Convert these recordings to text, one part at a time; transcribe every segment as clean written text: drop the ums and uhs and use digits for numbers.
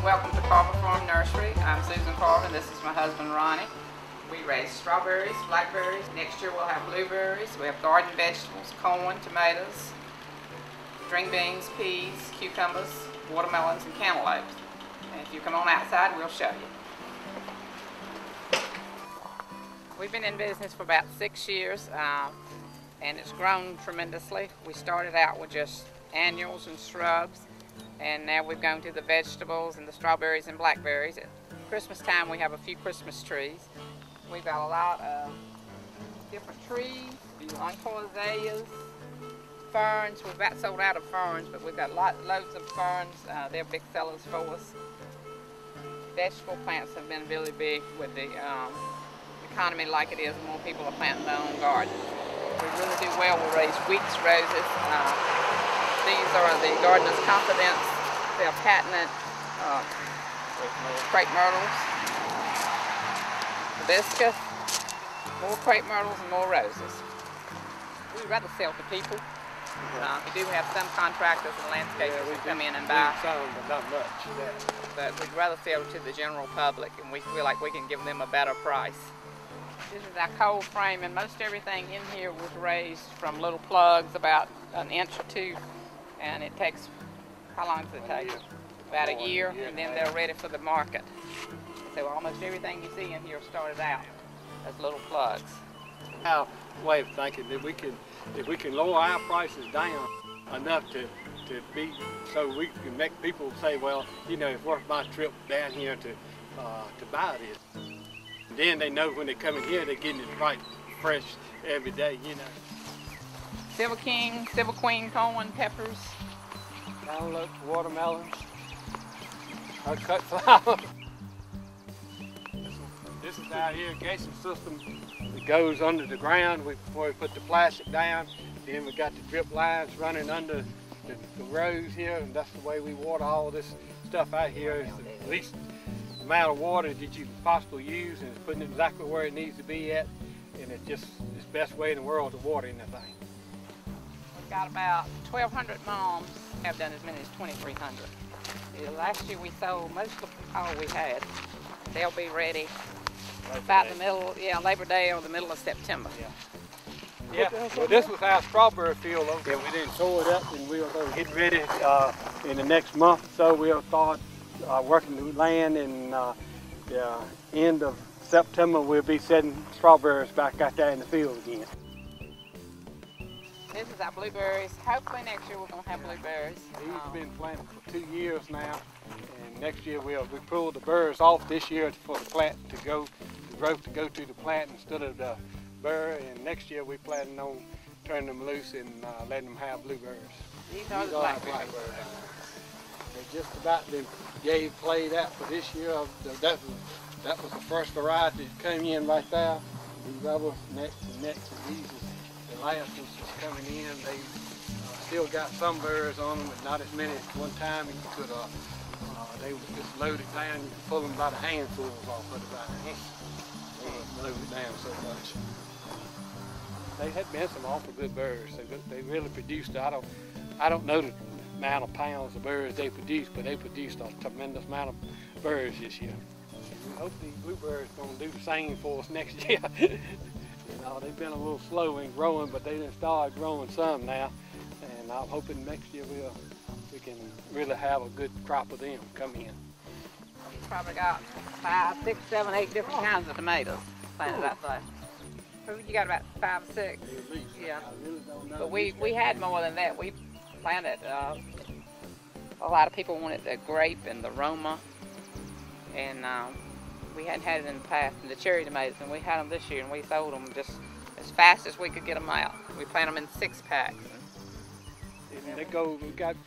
Welcome to Carver Farm Nursery. I'm Susan Carver and this is my husband Ronnie. We raise strawberries, blackberries. Next year we'll have blueberries. We have garden vegetables, corn, tomatoes, string beans, peas, cucumbers, watermelons, and cantaloupes. And if you come on outside, we'll show you. We've been in business for about 6 years and it's grown tremendously. We started out with just annuals and shrubs, and now we've gone to the vegetables and the strawberries and blackberries. At Christmas time we have a few Christmas trees. We've got a lot of different trees, encore azaleas, ferns. We've about sold out of ferns, but we've got loads of ferns. They're big sellers for us. Vegetable plants have been really big with the economy like it is. More people are planting their own gardens. We really do well. We raise weeks, roses. These are the Gardener's Confidence. They're patented crepe myrtles, hibiscus, more crepe myrtles and more roses. We'd rather sell to people. We do have some contractors and landscapers who come in and buy. Some, but not much. But we'd rather sell to the general public, and we feel like we can give them a better price. This is our cold frame, and most everything in here was raised from little plugs about an inch or two, and it takes, how long does it take? About a year, and then they're ready for the market. So almost everything you see in here started out as little plugs. Our way of thinking that if we can lower our prices down enough to be, so we can make people say, well, you know, it's worth my trip down here to buy this. And then they know when they come in here, they're getting it right, fresh every day, you know. Silver King, Silver Queen corn, peppers. Cantaloupes, watermelons, our cut flower. This is our irrigation system that goes under the ground before we put the plastic down. Then we got the drip lines running under the rows here, and that's the way we water all this stuff out here. It's the least amount of water that you can possibly use, and it's putting it exactly where it needs to be at, and it's just the best way in the world to water anything. We've got about 1,200 moms. Have done as many as 2,300. Last year we sold most of all we had. They'll be ready about the middle, Labor Day or the middle of September. Yeah, well, this was our strawberry field over there. We didn't sow it up, and we'll get ready in the next month or so. We'll start working the land, and the end of September we'll be setting strawberries back out there in the field again. This is our blueberries. Hopefully next year we're going to have blueberries. These been planted for 2 years now, and next year we pulled the burrs off this year for the plant to go, the growth to go to the plant instead of the burr, and next year we planning on turning them loose and letting them have blueberries. These are the blackberries. They just about played out for this year. That was the first variety that came in right there. These others next, and these is the last ones just coming in. They still got some burrs on them, but not as many at one time. And you could, they was just loaded down. You could pull them by the handfuls off of it by the hand. They were loaded down so much. They had been some awful good burrs. They really produced. I don't know the amount of pounds of burrs they produced, but they produced a tremendous amount of burrs this year. We hope these blueberries are going to do the same for us next year. You know, they've been a little slow in growing, but they done started growing some now, and I'm hoping next year we can really have a good crop of them come in. We've probably got 5, 6, 7, 8 different kinds of tomatoes planted out there. You got about 5 or 6. At least. Yeah. I really don't know. But we had more than that. We planted, a lot of people wanted the grape and the Roma, and we hadn't had it in the past, and the cherry tomatoes, and we had them this year, and we sold them just as fast as we could get them out. We plant them in 6-packs.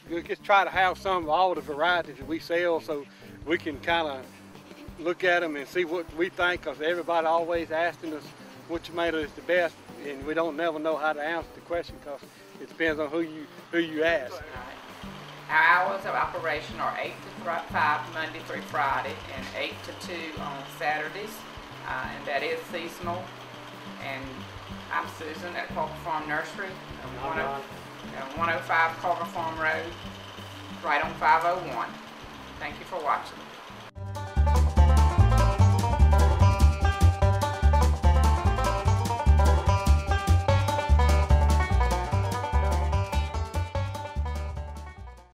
We just try to have some of all the varieties that we sell, so we can kind of look at them and see what we think, because everybody always asking us which tomato is the best, and we don't never know how to answer the question because it depends on who you ask. Our hours of operation are 8 to 5 Monday through Friday, and 8 to 2 on Saturdays, and that is seasonal. And I'm Susan at Carver Farm Nursery, 105 Carver Farm Road, right on 501. Thank you for watching.